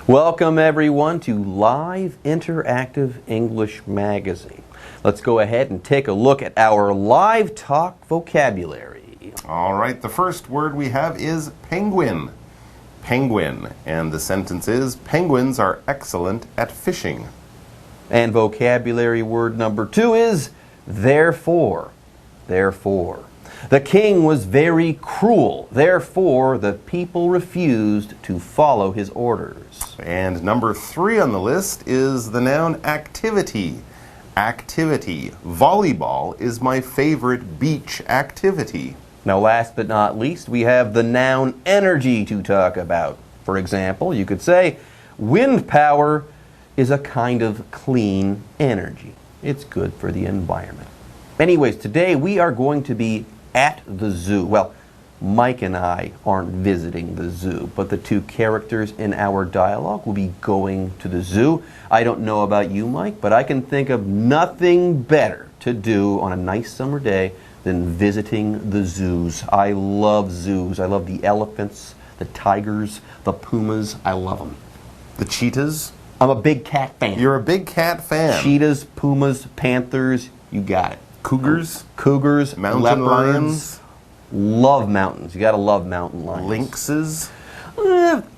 Welcome everyone to Live Interactive English Magazine. Let's go ahead and take a look at our live talk vocabulary. All right, the first word we have is penguin. Penguin. And the sentence is, penguins are excellent at fishing. And vocabulary word number 2 is therefore. Therefore. The king was very cruel. Therefore, the people refused to follow his orders. And number 3 on the list is the noun activity. Activity. Volleyball is my favorite beach activity. Now, last but not least, we have the noun energy to talk about. For example, you could say, wind power is a kind of clean energy. It's good for the environment. Anyways, today we are going to be at the zoo. Well, Mike and I aren't visiting the zoo, but the 2 characters in our dialogue will be going to the zoo. I don't know about you, Mike, but I can think of nothing better to do on a nice summer day than visiting the zoos. I love zoos. I love the elephants, the tigers, the pumas. I love them. The cheetahs? I'm a big cat fan. You're a big cat fan. Cheetahs, pumas, panthers, you got it. Cougars? Cougars, Mountain leopards. lions? Love mountains. You gotta love mountain lions. Lynxes?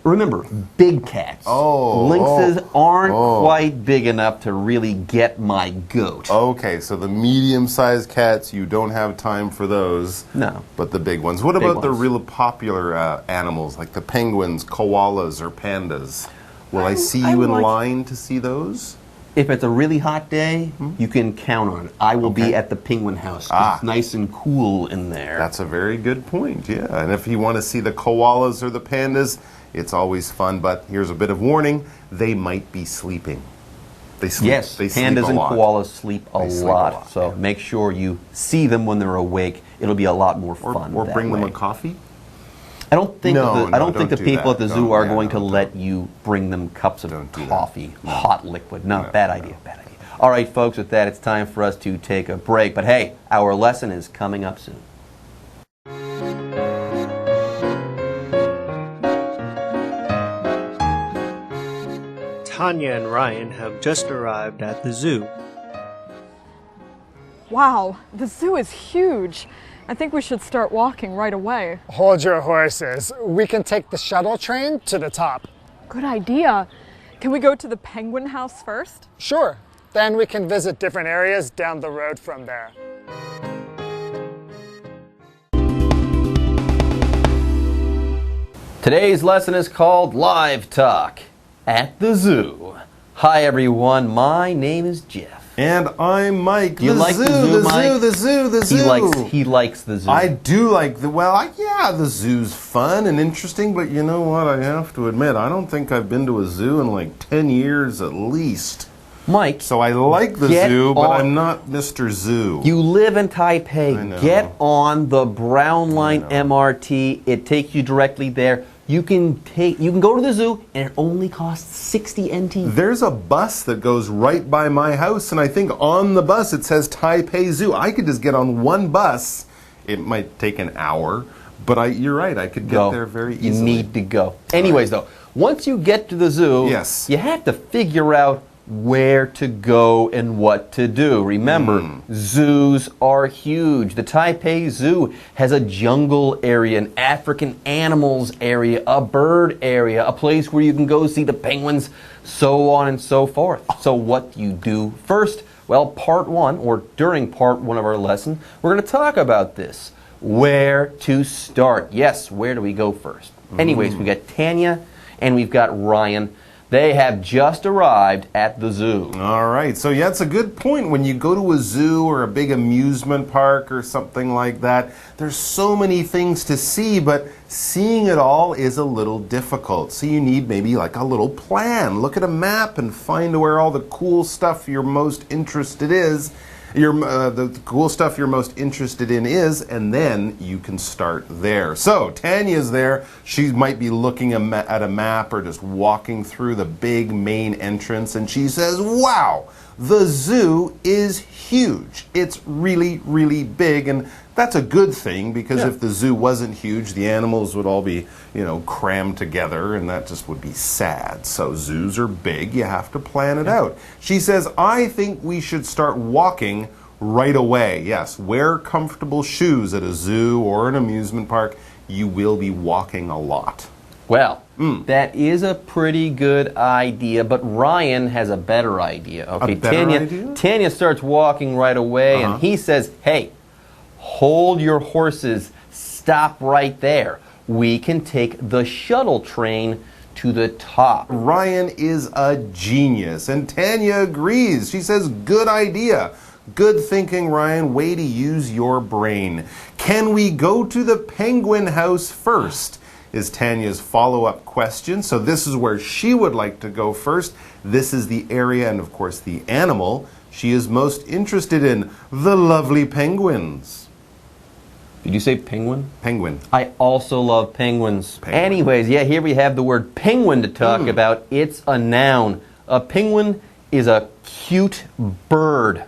Remember, big cats. Lynxes aren't quite big enough to really get my goat. Okay, so the medium-sized cats, you don't have time for those. No. But the big ones. What about the really popular animals, like the penguins, koalas, or pandas? Will I see you in line to see those? If it's a really hot day, you can count on it. I will be at the penguin house. It's nice and cool in there. That's a very good point, yeah. And if you want to see the koalas or the pandas, it's always fun, but here's a bit of warning, they might be sleeping. They sleep. Yes, they pandas sleep and koalas sleep a lot. So make sure you see them when they're awake. It'll be a lot more fun. Or bring them a coffee. I don't think the people at the zoo are going to let don't. you bring them cups of coffee, hot liquid. No, bad idea, bad idea. All right, folks, with that, it's time for us to take a break. But hey, our lesson is coming up soon. Tanya and Ryan have just arrived at the zoo. Wow, the zoo is huge. I think we should start walking right away. Hold your horses. We can take the shuttle train to the top. Good idea. Can we go to the penguin house first? Sure. Then we can visit different areas down the road from there. Today's lesson is called Live Talk at the Zoo. Hi, everyone. My name is Jeff. And I'm Mike. You like the zoo, Mike? The zoo. He likes the zoo. I do like the zoo's fun and interesting, but you know what? I have to admit, I don't think I've been to a zoo in like 10 years at least. Mike, so I like the zoo, but I'm not Mr. Zoo. You live in Taipei. Get on the Brown Line MRT. It takes you directly there. You can go to the zoo, and it only costs 60 NT. There's a bus that goes right by my house, and I think on the bus it says Taipei Zoo. I could just get on one bus. It might take an hour, but you're right. I could get there very easily. You need to go. Anyways, though, once you get to the zoo, you have to figure out where to go and what to do. Remember, zoos are huge. The Taipei Zoo has a jungle area, an African animals area, a bird area, a place where you can go see the penguins, so on and so forth. So what do you do first? Well, part 1, or during part 1 of our lesson, we're going to talk about this. Where to start. Yes, where do we go first? Anyways, we got Tanya and we've got Ryan. They have just arrived at the zoo. All right. So, yeah, it's a good point. When you go to a zoo or a big amusement park or something like that, there's so many things to see, but seeing it all is a little difficult. So you need maybe like a little plan. Look at a map and find where all the cool stuff you're most interested is. The cool stuff you're most interested in is, and then you can start there. So Tanya's there. She might be looking at a map or just walking through the big main entrance, and she says, wow, The zoo is huge. It's really, really big, and that's a good thing because if the zoo wasn't huge, the animals would all be, crammed together, and that just would be sad. So zoos are big. You have to plan it out. She says, I think we should start walking right away. Yes, wear comfortable shoes at a zoo or an amusement park. You will be walking a lot. Well, that is a pretty good idea, but Ryan has a better idea. Okay, a better idea? Tanya starts walking right away, and he says, hey, hold your horses. Stop right there. We can take the shuttle train to the top. Ryan is a genius, and Tanya agrees. She says, good idea. Good thinking, Ryan. Way to use your brain. Can we go to the penguin house first? Is Tanya's follow-up question. So this is where she would like to go first. This is the area and, of course, the animal she is most interested in, the lovely penguins. Did you say penguin? Penguin. I also love penguins. Penguin. Anyways, here we have the word penguin to talk about. It's a noun. A penguin is a cute bird.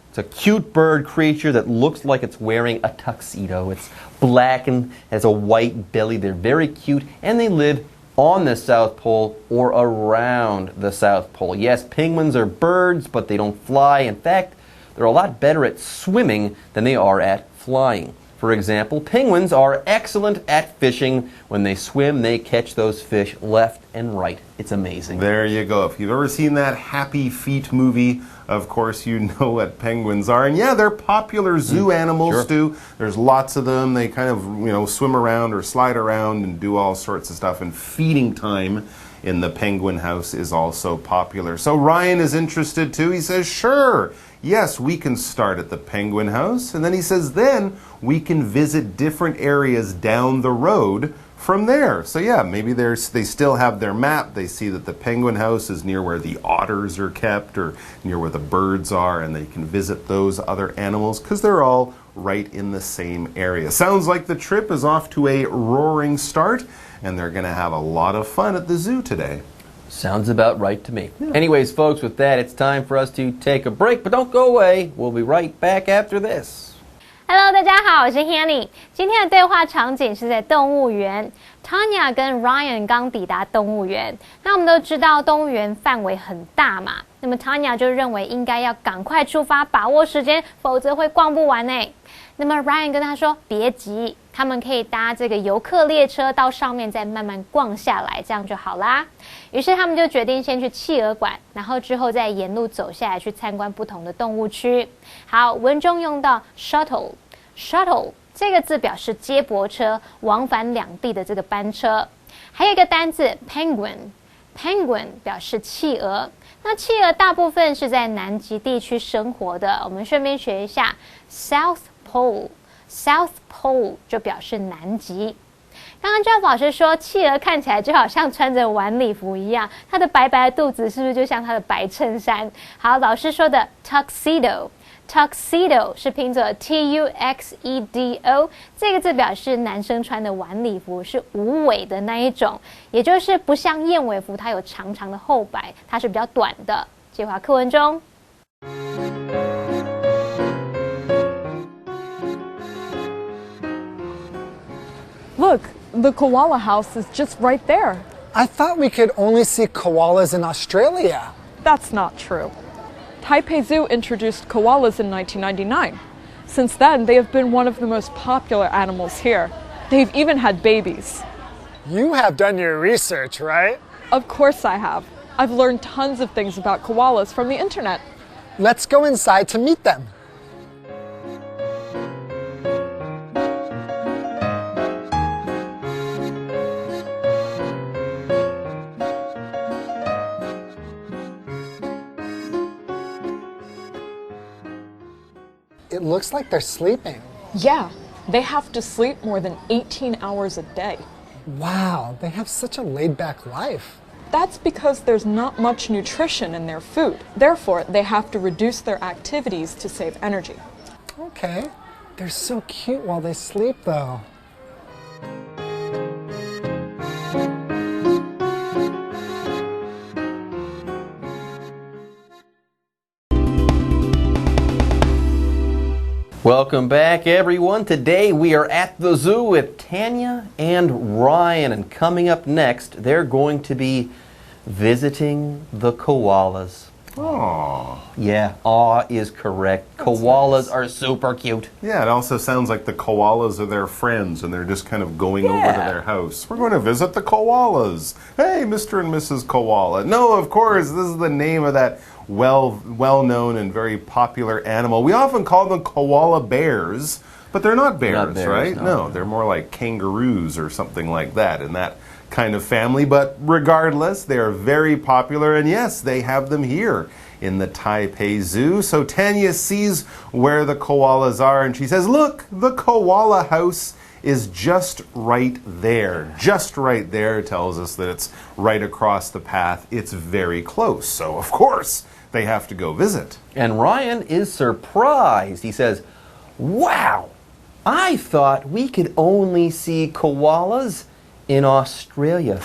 It's a cute bird creature that looks like it's wearing a tuxedo. It's black and has a white belly. They're very cute, and they live on the South Pole or around the South Pole. Yes, penguins are birds, but they don't fly. In fact, they're a lot better at swimming than they are at flying. For example, penguins are excellent at fishing. When they swim, they catch those fish left and right. It's amazing. There you go. If you've ever seen that Happy Feet movie, of course you know what penguins are. And yeah, they're popular zoo animals too. There's lots of them. They kind of, swim around or slide around and do all sorts of stuff. And feeding time in the penguin house is also popular. So Ryan is interested too. He says, sure. Yes, we can start at the penguin house. And then he says, then we can visit different areas down the road from there. So yeah, maybe they still have their map. They see that the penguin house is near where the otters are kept or near where the birds are, and they can visit those other animals because they're all right in the same area. Sounds like the trip is off to a roaring start, and they're going to have a lot of fun at the zoo today. Sounds about right to me. Anyways, folks, with that, it's time for us to take a break, but don't go away. We'll be right back after this. Hello， 大家好，我是 Hanny。今天的对话场景是在动物园。Tanya 跟 Ryan 刚抵达动物园。那我们都知道动物园范围很大嘛，那么 Tanya 就认为应该要赶快出发，把握时间，否则会逛不完呢。那么 Ryan 跟他说别急，他们可以搭这个游客列车到上面再慢慢逛下来，这样就好啦。于是他们就决定先去企鹅馆，然后之后再沿路走下来去参观不同的动物区。好，文中用到 shuttle 这个字表示接驳车，往返两地的这个班车。还有一个单字 penguin 表示企鹅。那企鹅大部分是在南极地区生活的，我们顺便学一下 South Pole 就表示南极。刚刚 Jeff 老师说企鹅看起来就好像穿着晚礼服一样，它的白白的肚子是不是就像它的白衬衫？好，老师说的 tuxedo 是拼作 tuxedo， 这个字表示男生穿的晚礼服，是无尾的那一种，也就是不像燕尾服它有长长的后摆，它是比较短的。计划课文中Look, the koala house is just right there. I thought we could only see koalas in Australia. That's not true. Taipei Zoo introduced koalas in 1999. Since then, they have been one of the most popular animals here. They've even had babies. You have done your research, right? Of course I have. I've learned tons of things about koalas from the internet. Let's go inside to meet them. It looks like they're sleeping. Yeah, they have to sleep more than 18 hours a day. Wow, they have such a laid-back life. That's because there's not much nutrition in their food. Therefore, they have to reduce their activities to save energy. Okay. They're so cute while they sleep, though. Welcome back, everyone. Today we are at the zoo with Tanya and Ryan, and coming up next, they're going to be visiting the koalas. Aww. Yeah, aw is correct. Koalas are super cute. Yeah, it also sounds like the koalas are their friends and they're just kind of going over to their house. We're going to visit the koalas. Hey, Mr. and Mrs. Koala. No, of course, this is the name of that well-known and very popular animal. We often call them koala bears, but they're not bears, right? No, they're more like kangaroos or something like that in that kind of family. But regardless, they are very popular, and yes, they have them here in the Taipei Zoo. So Tanya sees where the koalas are, and she says, look, the koala house is just right there. Just right there tells us that it's right across the path. It's very close. So, of course, they have to go visit. And Ryan is surprised. He says, wow, I thought we could only see koalas in Australia.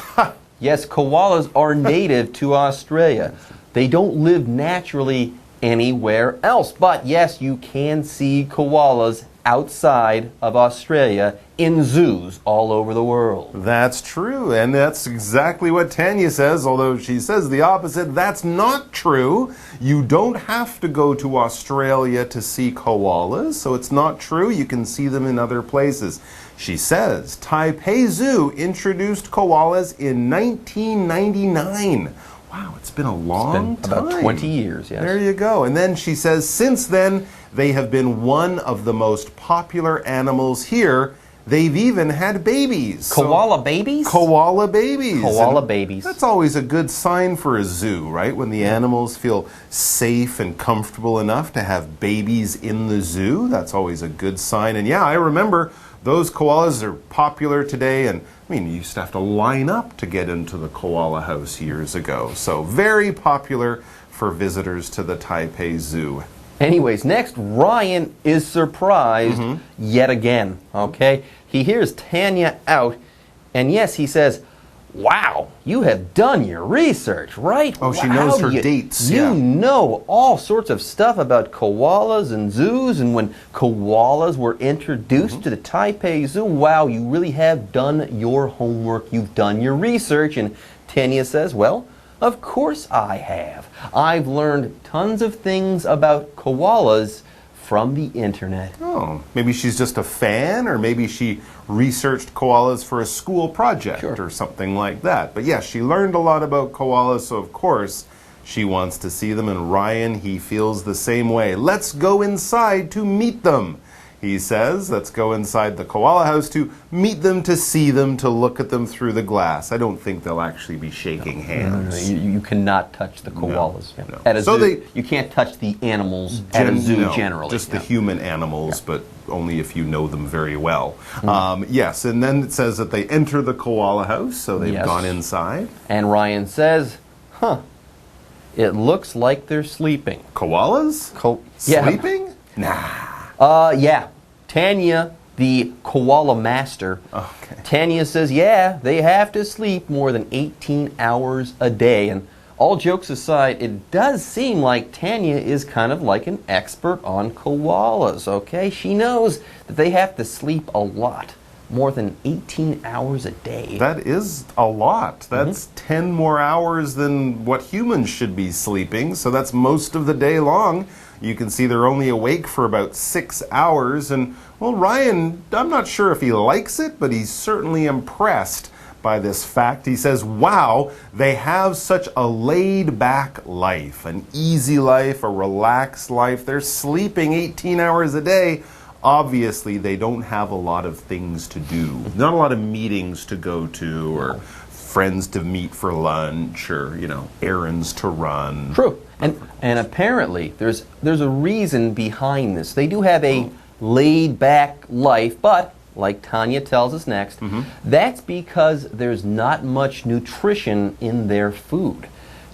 Yes, koalas are native to Australia. They don't live naturally anywhere else. But yes, you can see koalas outside of Australia in zoos all over the world. That's true, and that's exactly what Tanya says, although she says the opposite. That's not true. You don't have to go to Australia to see koalas, so it's not true. You can see them in other places. She says Taipei Zoo introduced koalas in 1999. Wow, it's been a long time. About 20 years, yes. There you go. And then she says, since then, they have been one of the most popular animals here. They've even had babies. Koala babies? Koala babies. Koala babies. That's always a good sign for a zoo, right? When the animals feel safe and comfortable enough to have babies in the zoo, that's always a good sign. And yeah, I remember those koalas are popular today, and I mean, you used to have to line up to get into the koala house years ago. So very popular for visitors to the Taipei Zoo. Anyways, next, Ryan is surprised yet again, okay? He hears Tanya out, and yes, he says, wow, you have done your research, right? Oh, she knows her dates. You know all sorts of stuff about koalas and zoos, and when koalas were introduced to the Taipei Zoo. Wow, you really have done your homework. You've done your research. And Tanya says, well, of course I have. I've learned tons of things about koalas from the internet. Oh, maybe she's just a fan, or maybe she researched koalas for a school project or something like that. But yes, she learned a lot about koalas, so of course she wants to see them. And Ryan, he feels the same way. Let's go inside to meet them, he says. Let's go inside the koala house to meet them, to see them, to look at them through the glass. I don't think they'll actually be shaking hands. No. You cannot touch the koalas. No. At a zoo, you can't touch the animals at a zoo generally. Just the human animals, but only if you know them very well. Yes, and then it says that they enter the koala house, so they've gone inside. And Ryan says, it looks like they're sleeping. Koalas? Sleeping? Nah. Yeah. Tanya, the koala master, Tanya says, yeah, they have to sleep more than 18 hours a day. And all jokes aside, it does seem like Tanya is kind of like an expert on koalas, okay? She knows that they have to sleep a lot, more than 18 hours a day. That is a lot. That's 10 more hours than what humans should be sleeping, so that's most of the day long. You can see they're only awake for about 6 hours, and, well, Ryan, I'm not sure if he likes it, but he's certainly impressed by this fact. He says, wow, they have such a laid-back life, an easy life, a relaxed life. They're sleeping 18 hours a day. Obviously, they don't have a lot of things to do. Not a lot of meetings to go to, or friends to meet for lunch, or, errands to run. True. And apparently, there's a reason behind this. They do have a laid-back life, but like Tanya tells us next, that's because there's not much nutrition in their food.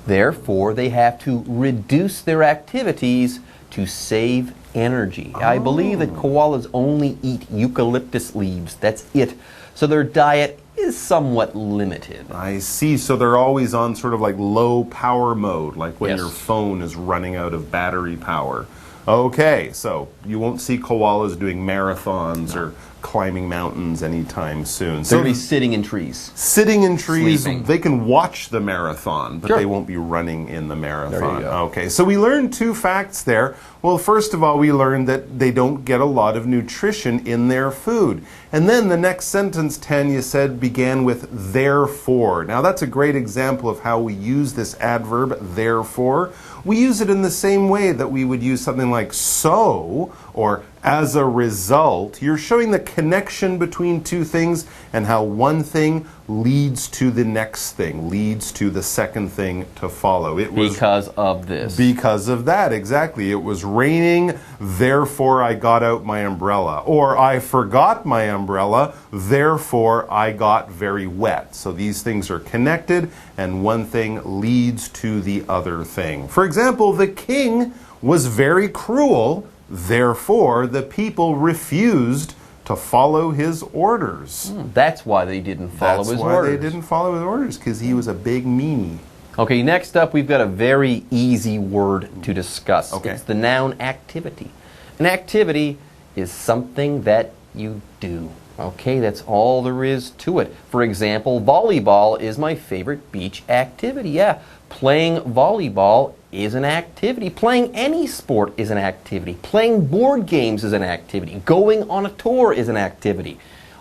Therefore, they have to reduce their activities to save energy. I believe that koalas only eat eucalyptus leaves. That's it. So their diet is somewhat limited. I see. So they're always on sort of like low power mode, like when your phone is running out of battery power. Okay, so you won't see koalas doing marathons or climbing mountains anytime soon. They'll be sitting in trees. Sitting in trees, Sleeping. they can watch the marathon, but Sure. they won't be running in the marathon. There you go. Okay, so we learned 2 facts there. Well, first of all, we learned that they don't get a lot of nutrition in their food. And then the next sentence, Tanya said, began with therefore. Now, that's a great example of how we use this adverb, therefore. We use it in the same way that we would use something like so or as a result. You're showing the connection between 2 things and how one thing leads to the next thing, leads to the second thing to follow. It was Because of this. because of that, exactly. It was raining, therefore I got out my umbrella. Or I forgot my umbrella, therefore I got very wet. So these things are connected, and one thing leads to the other thing. For example, the king was very cruel, therefore the people refused to follow his orders. That's why they didn't follow his That's why orders. they didn't follow his orders, because he was a big meanie. Okay, next up we've got a very easy word to discuss. Okay. It's the noun activity. An activity is something that you do. Okay, that's all there is to it. For example, volleyball is my favorite beach activity. Yeah, playing volleyball is an activity. Playing any sport is an activity. Playing board games is an activity. Going on a tour is an activity.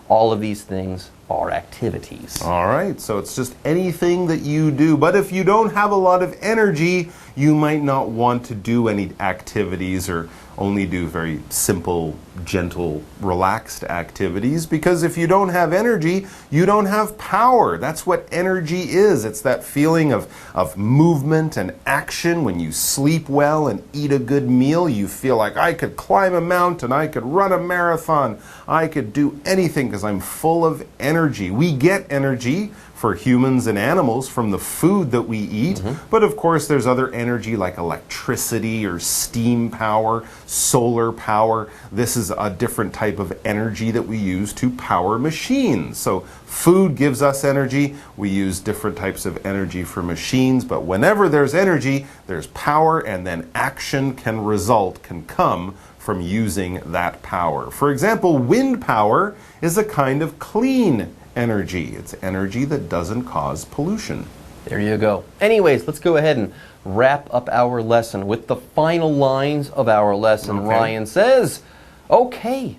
All of these things are activities. All right, so it's just anything that you do. But if you don't have a lot of energy, you might not want to do any activities or only do very simple, gentle, relaxed activities, because if you don't have energy, you don't have power. That's what energy is. It's that feeling of movement and action. When you sleep well and eat a good meal, you feel like I could climb a mountain, I could run a marathon, I could do anything because I'm full of energy. We get energy for humans and animals from the food that we eat, but of course there's other energy like electricity or steam power, solar power. This is a different type of energy that we use to power machines. So food gives us energy. We use different types of energy for machines, but whenever there's energy, there's power, and then action can come from using that power. For example, wind power is a kind of clean energy. It's energy that doesn't cause pollution. There you go. Anyways, let's go ahead and wrap up our lesson with the final lines of our lesson. Okay. Ryan says, okay,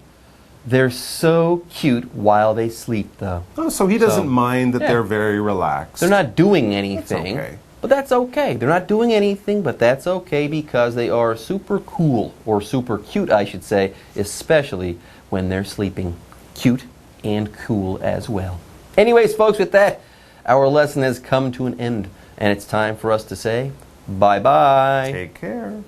they're so cute while they sleep, though. Oh, so he doesn't mind that yeah. they're very relaxed. They're not doing anything. okay. But that's okay. They're not doing anything, but that's okay because they are super cool, or super cute, I should say, especially when they're sleeping. Cute and cool as well. Anyways, folks, with that, our lesson has come to an end, and it's time for us to say bye-bye. Take care.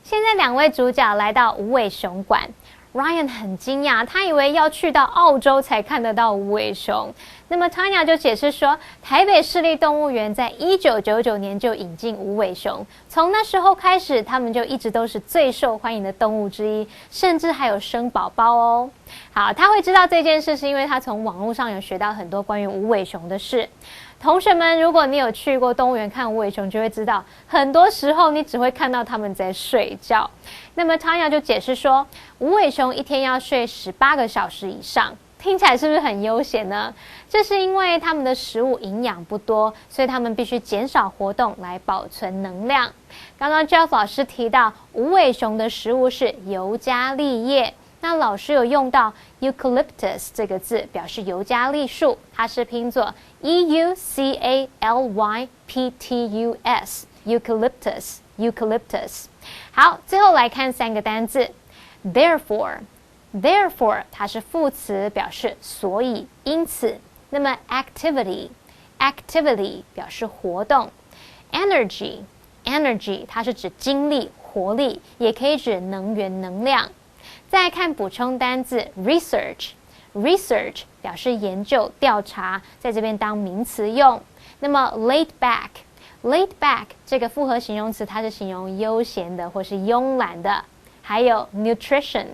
现在2位主角来到无尾熊馆。Ryan 很惊讶，他以为要去到澳洲才看得到无尾熊。那么 Tanya 就解释说，台北市立动物园在1999年就引进无尾熊，从那时候开始，它们就一直都是最受欢迎的动物之一，甚至还有生宝宝哦。好，他会知道这件事是因为他从网络上有学到很多关于无尾熊的事。同学们，如果你有去过动物园看无尾熊，就会知道，很多时候你只会看到它们在睡觉。那么 Tanya 就解释说，无尾熊一天要睡18个小时以上，听起来是不是很悠闲呢？这是因为它们的食物营养不多，所以它们必须减少活动来保存能量。刚刚 Jeff 老师提到，无尾熊的食物是尤加利叶。那老师有用到 eucalyptus 这个字，表示尤加利树，它是拼作 eucalyptus eucalyptus。好，最后来看3个单字 therefore 它是副词，表示所以因此。那么 activity 表示活动。energy 它是指精力活力，也可以指能源能量。再来看补充单字 research 表示研究调查，在这边当名词用。那么 laid back 这个复合形容词，它是形容悠闲的或是慵懒的。还有 nutrition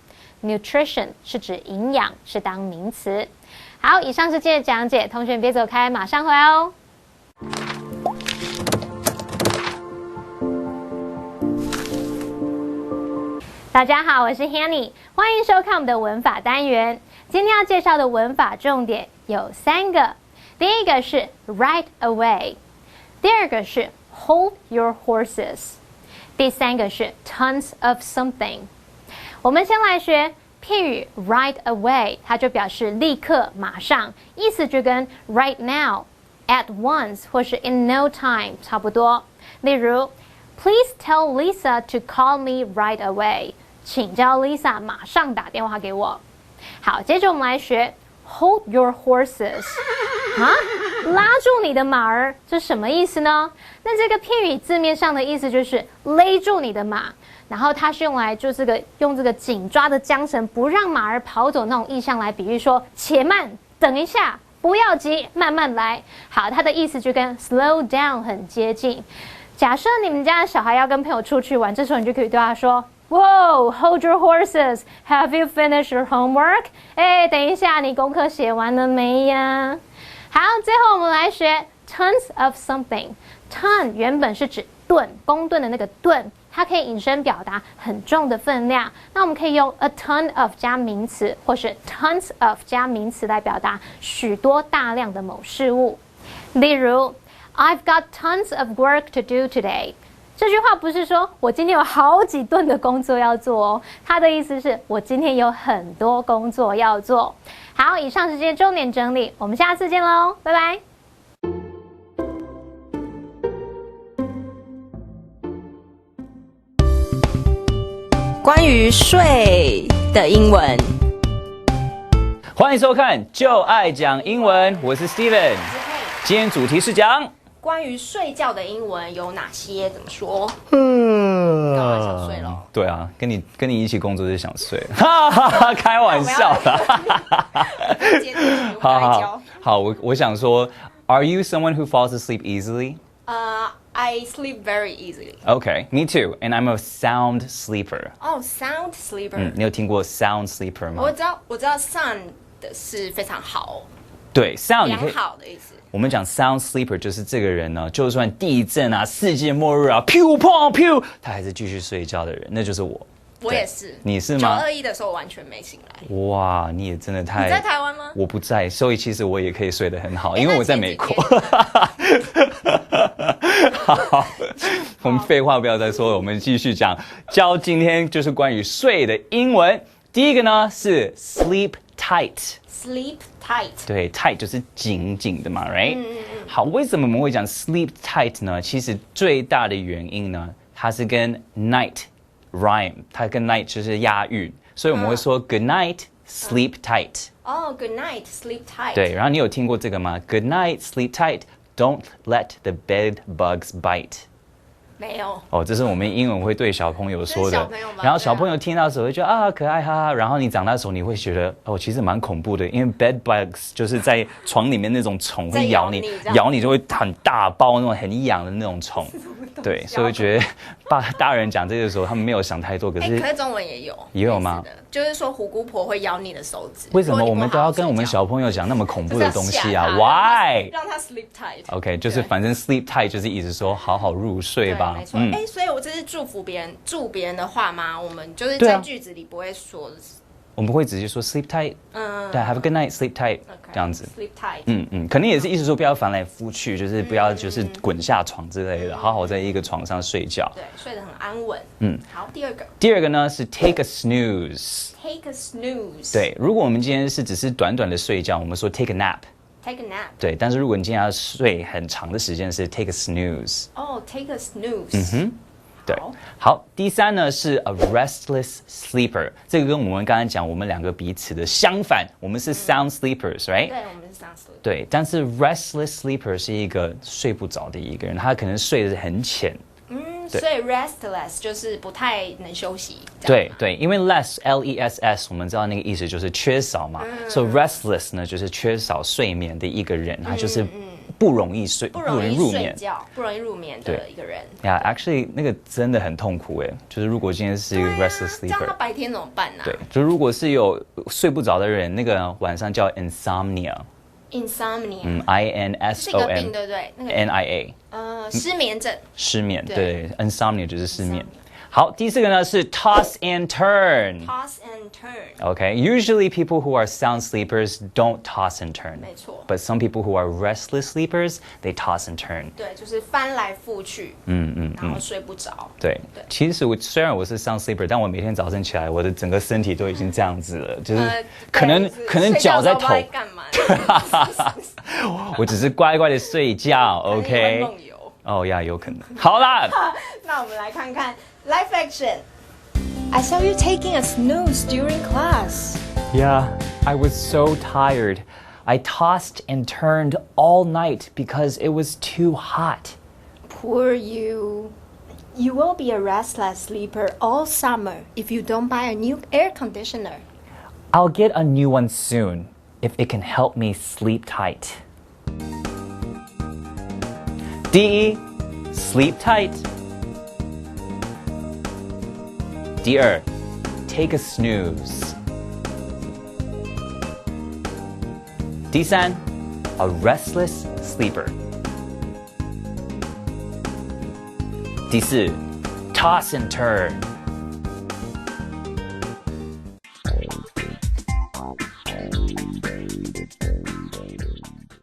是指营养，是当名词。好，以上是今天的讲解，同学别走开，马上回来哦。大家好，我是 Hanny， 欢迎收看我们的文法单元。今天要介绍的文法重点有3个，第一个是 right away， 第二个是 hold your horses， 第三个是 tons of something。我们先来学片语 right away， 它就表示立刻、马上，意思就跟 right now、at once 或是 in no time 差不多。例如 Please tell Lisa to call me right away， 请叫 Lisa 马上打电话给我。好，接着我们来学 hold your horses。拉住你的马儿，这什么意思呢？那这个片语字面上的意思就是勒住你的马，然后它是用来就用这个紧抓的缰绳，不让马儿跑走那种意象来比喻说且慢，等一下，不要急，慢慢来。好，它的意思就跟 slow down 很接近。假设你们家的小孩要跟朋友出去玩，这时候你就可以对他说 Whoa, hold your horses. Have you finished your homework? 等一下，你功课写完了没呀？好，最后我们来学 tons of something。 ton 原本是指吨，公吨的那个吨，它可以引申表达很重的分量。那我们可以用 a ton of 加名词，或是 tons of 加名词来表达许多大量的某事物。例如 I've got tons of work to do today。这句话不是说我今天有好几吨的工作要做哦，它的意思是我今天有很多工作要做。好，以上是这些重点整理，我们下次见喽，拜拜。关于睡的英文，欢迎收看《就爱讲英文》，我是 Steven。今天主题是讲关于睡觉的英文有哪些？怎么说？干嘛想睡了？对啊，跟你一起工作就想睡，哈哈哈，开玩笑啦。好，我想说 ，Are you someone who falls asleep easily? I sleep very easily. Okay, me too, and I'm a sound sleeper. Oh, sound sleeper. 你有听过 sound sleeper 吗？我知道 sound 的是非常好，对 ，sound 良好的意思。我们讲 sound sleeper 就是这个人呢，就算地震啊、世界末日啊，噗砰噗，他还是继续睡觉的人，那就是我。我也是。你是吗？921的时候完全没醒来。哇，你也真的太……你在台湾吗？我不在，所以其实我也可以睡得很好，因为我在美国。好，我们废话不要再说了，我们继续教今天就是关于睡的英文。第一个呢是 sleep tight。Sleep tight， 对 ，tight 就是紧紧的嘛 ，right？好，为什么我们会讲 sleep tight 呢？其实最大的原因呢，它是跟 night rhyme， 它跟 night 就是押韵，所以我们会说 good night sleep tight。哦 ，good night sleep tight。对，然后你有听过这个吗 ？Good night sleep tight，don't let the bed bugs bite。没有哦，这是我们英文会对小朋友说的，然后小朋友听到的时候会觉得啊可爱哈哈，然后你长大的时候你会觉得哦其实蛮恐怖的，因为 bed bugs 就是在床里面那种虫会咬你，咬你就会很大包那种很痒的那种虫，对，所以我觉得大人讲这个的时候他们没有想太多，可是中文也有吗？就是说虎姑婆会咬你的手指，为什么我们都要跟我们小朋友讲那么恐怖的东西啊 ？Why？ 让他 sleep tight。OK， 就是反正 sleep tight 就是意思说好好入睡吧。没错，所以我这是祝别人的话吗？我们就是在句子里不会说的。我们会直接说 sleep tight， 对 ，have a good night sleep tight， 这样子。 sleep tight， 肯定也是意思说不要翻来覆去，就是不要就是滚下床之类的，好好在一个床上睡觉。对，睡得很安稳。好，第二个呢是 take a snooze。take a snooze。对，如果我们今天是只是短短的睡觉，我们说 take a nap。take a nap。对，但是如果你今天要睡很长的时间，是 take a snooze。哦 ，take a snooze。对，好，第三呢是 a restless sleeper， 这个跟我们刚刚讲我们两个彼此的相反，我们是 sound sleepers，right？ 对，我们是 sound sleepers。对，但是 restless sleeper 是一个睡不着的一个人，他可能睡得很浅。所以 restless 就是不太能休息。对对，因为 less L-E-S-S 我们知道那个意思就是缺少嘛，所以 restless 呢就是缺少睡眠的一个人，他就是不容易睡，不容易入眠，不容易入眠的一个人。actually 那个真的很痛苦就是如果今天是一个 restless sleeper， 这样他白天怎么办呢？对，就如果是有睡不着的人，那个晚上叫 insomnia。insomnia， 是一个病，对不对？那个 N-I-A， 失眠症。失眠，对 ，insomnia 就是失眠。好，第四个呢是 toss and turn。Toss and turn. Okay, usually people who are sound sleepers don't toss and turn. 没错。 But some people who are restless sleepers, they toss and turn. 对，就是翻来覆去，然后睡不着。对，其实虽然我是 sound sleeper，但我每天早晨起来，我的整个身体都已经这样子了，就是可能脚在头。干嘛？我只是乖乖的睡觉 ，OK？ 梦游。哦呀，有可能。好啦，那我们来看看 live action. I saw you taking a snooze during class. Yeah, I was so tired. I tossed and turned all night because it was too hot. Poor you. You will be a restless sleeper all summer if you don't buy a new air conditioner. I'll get a new one soon if it can help me sleep tight. 第一 sleep tight. 第二 take a snooze. 第三 a restless sleeper. 第四 toss and turn.